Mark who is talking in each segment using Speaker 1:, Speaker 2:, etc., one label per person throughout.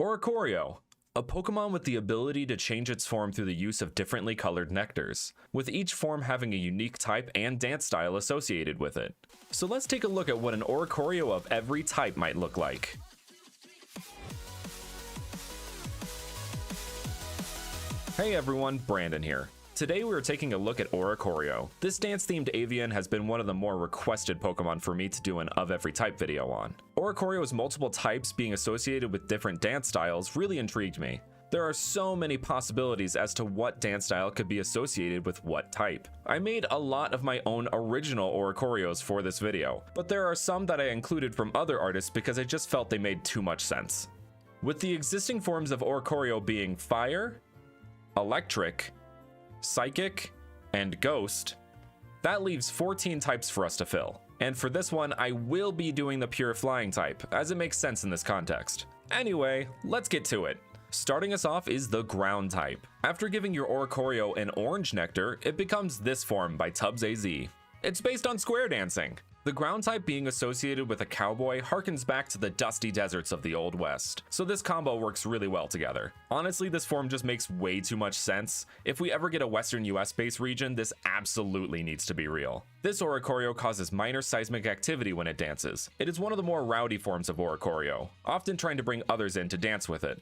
Speaker 1: Orocorio, a Pokemon with the ability to change its form through the use of differently colored nectars, with each form having a unique type and dance style associated with it. So let's take a look at what an Orocorio of every type might look like. Hey everyone, Brandon here. Today we are taking a look at Orocorio. This dance-themed avian has been one of the more requested Pokemon for me to do an of every type video on. Orocorio's multiple types being associated with different dance styles really intrigued me. There are so many possibilities as to what dance style could be associated with what type. I made a lot of my own original Orocorios for this video, but there are some that I included from other artists because I just felt they made too much sense. With the existing forms of Orocorio being Fire, Electric, Psychic, and Ghost, that leaves 14 types for us to fill. And for this one, I will be doing the pure flying type, as it makes sense in this context. Anyway, let's get to it. Starting us off is the ground type. After giving your Orocorio an orange nectar, it becomes this form by Tubbs AZ. It's based on square dancing. The ground type being associated with a cowboy harkens back to the dusty deserts of the Old West, so this combo works really well together. Honestly, this form just makes way too much sense. If we ever get a Western US-based region, this absolutely needs to be real. This Orocorio causes minor seismic activity when it dances. It is one of the more rowdy forms of Orocorio, often trying to bring others in to dance with it.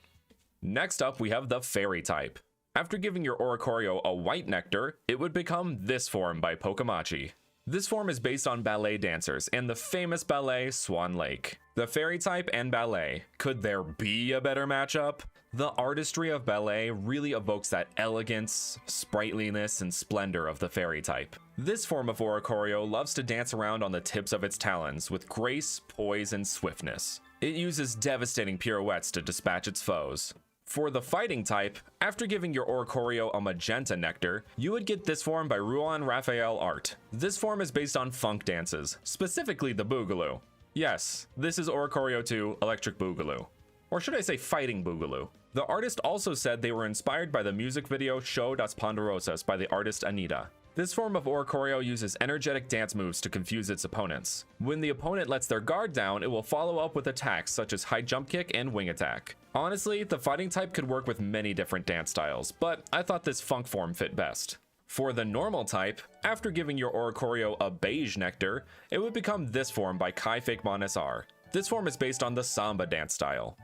Speaker 1: Next up, we have the fairy type. After giving your Orocorio a white nectar, it would become this form by Pokemachi. This form is based on ballet dancers and the famous ballet Swan Lake. The fairy type and ballet, could there be a better matchup? The artistry of ballet really evokes that elegance, sprightliness, and splendor of the fairy type. This form of Orocorio loves to dance around on the tips of its talons with grace, poise, and swiftness. It uses devastating pirouettes to dispatch its foes. For the fighting type, after giving your Orocorio a magenta nectar, you would get this form by Ruan Raphael art. This form is based on funk dances, specifically the Boogaloo. Yes, this is Orocorio 2 Electric Boogaloo. Or should I say Fighting Boogaloo. The artist also said they were inspired by the music video Show das Ponderosas by the artist Anita. This form of Orocorio uses energetic dance moves to confuse its opponents. When the opponent lets their guard down, it will follow up with attacks such as high jump kick and wing attack. Honestly, the fighting type could work with many different dance styles, but I thought this funk form fit best. For the normal type, after giving your Orocorio a beige nectar, it would become this form by Kai Fakemon SR. This form is based on the Samba dance style.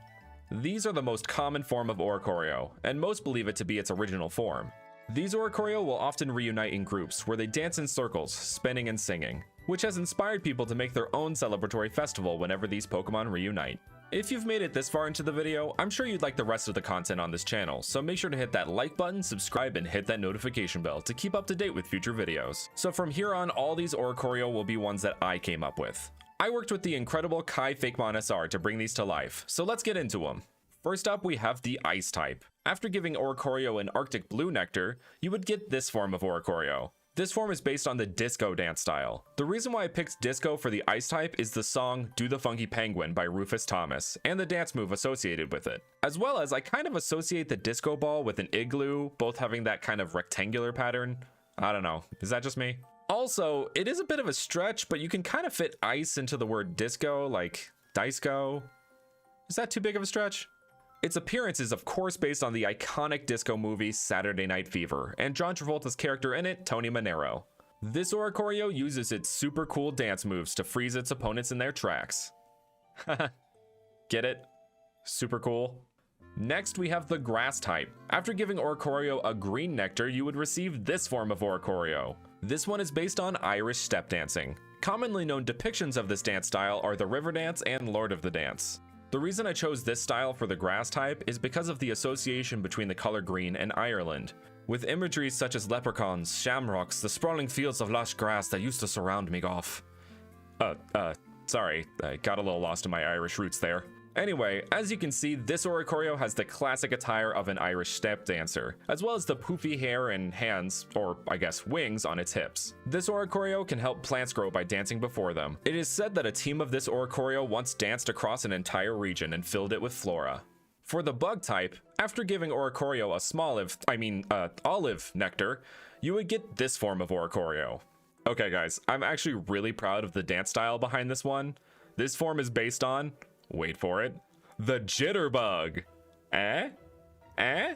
Speaker 1: These are the most common form of Orocorio, and most believe it to be its original form. These Orocorio will often reunite in groups where they dance in circles, spinning and singing, which has inspired people to make their own celebratory festival whenever these Pokemon reunite. If you've made it this far into the video, I'm sure you'd like the rest of the content on this channel, so make sure to hit that like button, subscribe, and hit that notification bell to keep up to date with future videos. So from here on, all these Orocorio will be ones that I came up with. I worked with the incredible Kai Fakemon SR to bring these to life, so let's get into them. First up, we have the Ice type. After giving Orocorio an Arctic Blue nectar, you would get this form of Orocorio. This form is based on the disco dance style. The reason why I picked disco for the Ice type is the song Do the Funky Penguin by Rufus Thomas, and the dance move associated with it. As well as I kind of associate the disco ball with an igloo, both having that kind of rectangular pattern. I don't know, is that just me? Also, it is a bit of a stretch, but you can kind of fit ice into the word disco, like disco. Is that too big of a stretch? Its appearance is of course based on the iconic disco movie Saturday Night Fever, and John Travolta's character in it, Tony Manero. This Orocorio uses its super cool dance moves to freeze its opponents in their tracks. Get it? Super cool. Next, we have the Grass type. After giving Orocorio a green nectar, you would receive this form of Orocorio. This one is based on Irish step dancing. Commonly known depictions of this dance style are the River Dance and Lord of the Dance. The reason I chose this style for the grass type is because of the association between the color green and Ireland, with imagery such as leprechauns, shamrocks, the sprawling fields of lush grass that used to surround me, Goff. Sorry, I got a little lost in my Irish roots there. Anyway, as you can see, this Orocorio has the classic attire of an Irish step dancer, as well as the poofy hair and hands, or I guess wings, on its hips. This Orocorio can help plants grow by dancing before them. It is said that a team of this Orocorio once danced across an entire region and filled it with flora. For the bug type, after giving Orocorio a olive nectar, you would get this form of Orocorio. Okay guys, I'm actually really proud of the dance style behind this one. This form is based on, wait for it, the Jitterbug. Eh? Eh?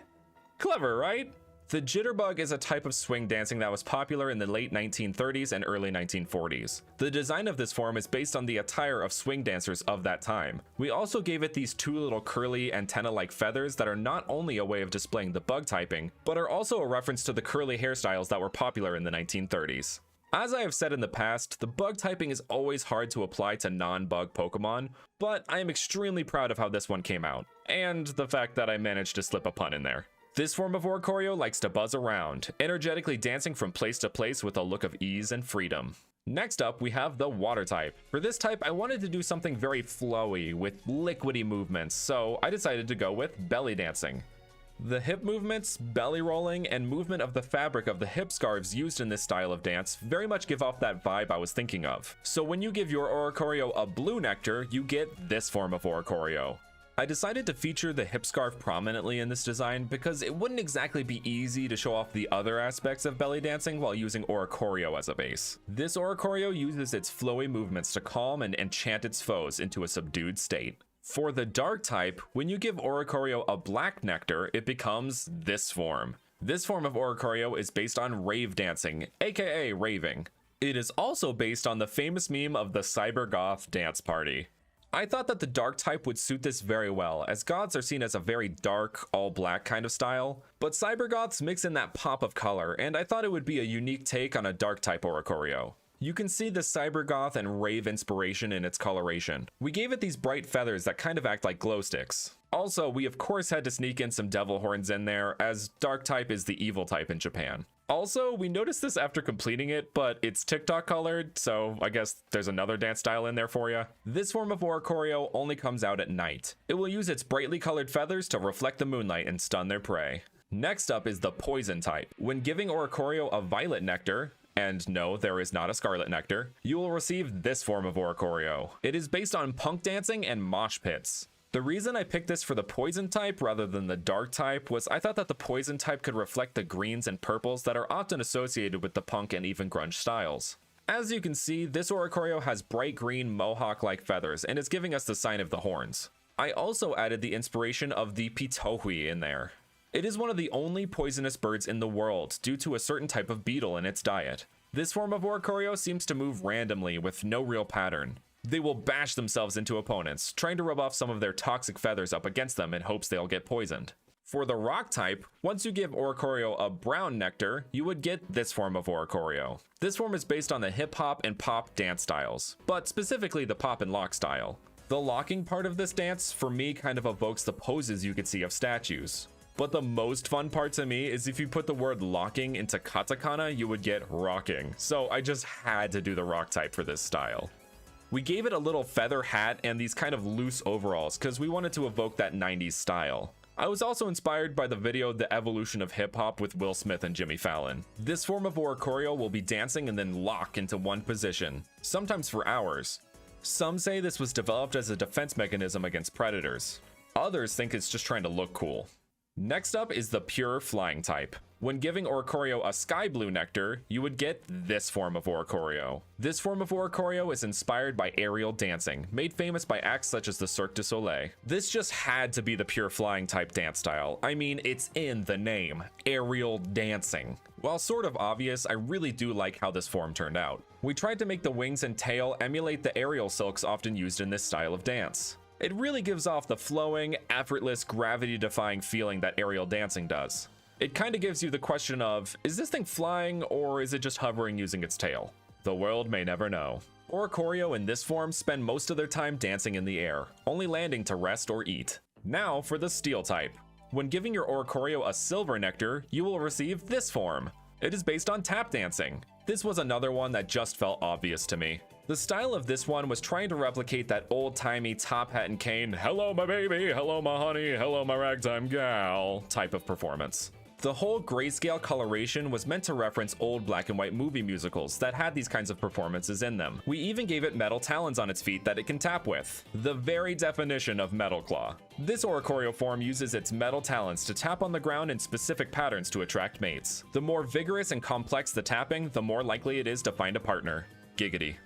Speaker 1: Clever, right? The jitterbug is a type of swing dancing that was popular in the late 1930s and early 1940s. The design of this form is based on the attire of swing dancers of that time. We also gave it these two little curly antenna-like feathers that are not only a way of displaying the bug typing, but are also a reference to the curly hairstyles that were popular in the 1930s. As I have said in the past, the bug typing is always hard to apply to non-bug Pokemon, but I am extremely proud of how this one came out, and the fact that I managed to slip a pun in there. This form of Orocorio likes to buzz around, energetically dancing from place to place with a look of ease and freedom. Next up, we have the water type. For this type, I wanted to do something very flowy with liquidy movements, so I decided to go with belly dancing. The hip movements, belly rolling, and movement of the fabric of the hip scarves used in this style of dance very much give off that vibe I was thinking of. So when you give your Orocorio a blue nectar, you get this form of Orocorio. I decided to feature the hip scarf prominently in this design because it wouldn't exactly be easy to show off the other aspects of belly dancing while using Orocorio as a base. This Orocorio uses its flowy movements to calm and enchant its foes into a subdued state. For the dark type, when you give Orocorio a black nectar, it becomes this form. This form of Orocorio is based on rave dancing, aka raving. It is also based on the famous meme of the cyber goth dance party. I thought that the dark type would suit this very well, as goths are seen as a very dark, all-black kind of style, but cyber goths mix in that pop of color, and I thought it would be a unique take on a dark type Orocorio. You can see the cyber goth and rave inspiration in its coloration. We gave it these bright feathers that kind of act like glow sticks. Also, we of course had to sneak in some devil horns in there, as dark type is the evil type in Japan. Also, we noticed this after completing it, but it's TikTok colored, so I guess there's another dance style in there for you. This form of Orocorio only comes out at night. It will use its brightly colored feathers to reflect the moonlight and stun their prey. Next up is the poison type. When giving Orocorio a violet nectar, and no, there is not a scarlet nectar, you will receive this form of Orocorio. It is based on punk dancing and mosh pits. The reason I picked this for the poison type rather than the dark type was I thought that the poison type could reflect the greens and purples that are often associated with the punk and even grunge styles. As you can see, this Orocorio has bright green mohawk-like feathers and is giving us the sign of the horns. I also added the inspiration of the pitohui in there. It is one of the only poisonous birds in the world due to a certain type of beetle in its diet. This form of Orocorio seems to move randomly with no real pattern. They will bash themselves into opponents, trying to rub off some of their toxic feathers up against them in hopes they'll get poisoned. For the rock type, once you give Orocorio a brown nectar, you would get this form of Orocorio. This form is based on the hip hop and pop dance styles, but specifically the pop and lock style. The locking part of this dance for me kind of evokes the poses you could see of statues. But the most fun part to me is if you put the word locking into katakana, you would get rocking. So I just had to do the rock type for this style. We gave it a little feather hat and these kind of loose overalls because we wanted to evoke that 90s style. I was also inspired by the video The Evolution of Hip Hop with Will Smith and Jimmy Fallon. This form of Orocorio will be dancing and then lock into one position, sometimes for hours. Some say this was developed as a defense mechanism against predators. Others think it's just trying to look cool. Next up is the pure flying type. When giving Orocorio a sky blue nectar, you would get this form of Orocorio. This form of Orocorio is inspired by aerial dancing, made famous by acts such as the Cirque du Soleil. This just had to be the pure flying type dance style. I mean, it's in the name, aerial dancing. While sort of obvious, I really do like how this form turned out. We tried to make the wings and tail emulate the aerial silks often used in this style of dance. It really gives off the flowing, effortless, gravity-defying feeling that aerial dancing does. It kinda gives you the question of, is this thing flying or is it just hovering using its tail? The world may never know. Orocorio in this form spend most of their time dancing in the air, only landing to rest or eat. Now for the steel type. When giving your Orocorio a silver nectar, you will receive this form. It is based on tap dancing. This was another one that just felt obvious to me. The style of this one was trying to replicate that old-timey top hat and cane, hello my baby, hello my honey, hello my ragtime gal type of performance. The whole grayscale coloration was meant to reference old black and white movie musicals that had these kinds of performances in them. We even gave it metal talons on its feet that it can tap with. The very definition of metal claw. This Orocorio form uses its metal talons to tap on the ground in specific patterns to attract mates. The more vigorous and complex the tapping, the more likely it is to find a partner. Giggity.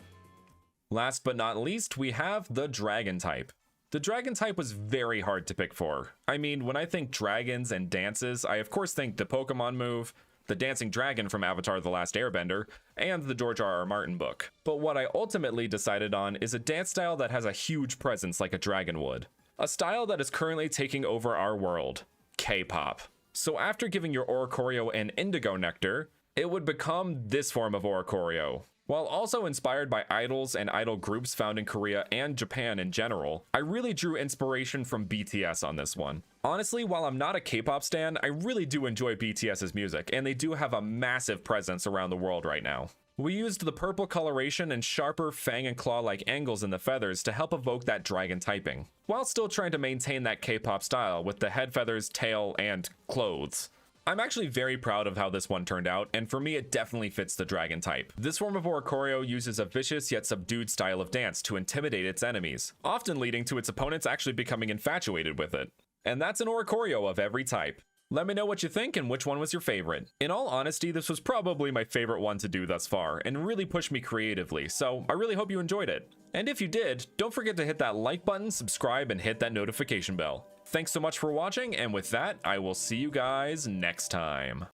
Speaker 1: Last but not least, we have the dragon type. The dragon type was very hard to pick for. I mean, when I think dragons and dances, I of course think the Pokemon move, the dancing dragon from Avatar: The Last Airbender, and the George R.R. Martin book. But what I ultimately decided on is a dance style that has a huge presence like a dragon would. A style that is currently taking over our world, K-pop. So after giving your Orocorio an indigo nectar, it would become this form of Orocorio. While also inspired by idols and idol groups found in Korea and Japan in general, I really drew inspiration from BTS on this one. Honestly, while I'm not a K-pop stan, I really do enjoy BTS's music, and they do have a massive presence around the world right now. We used the purple coloration and sharper fang and claw-like angles in the feathers to help evoke that dragon typing, while still trying to maintain that K-pop style with the head feathers, tail, and clothes. I'm actually very proud of how this one turned out, and for me it definitely fits the dragon type. This form of Orocorio uses a vicious yet subdued style of dance to intimidate its enemies, often leading to its opponents actually becoming infatuated with it. And that's an Orocorio of every type. Let me know what you think and which one was your favorite. In all honesty, this was probably my favorite one to do thus far, and really pushed me creatively, so I really hope you enjoyed it. And if you did, don't forget to hit that like button, subscribe, and hit that notification bell. Thanks so much for watching, and with that, I will see you guys next time.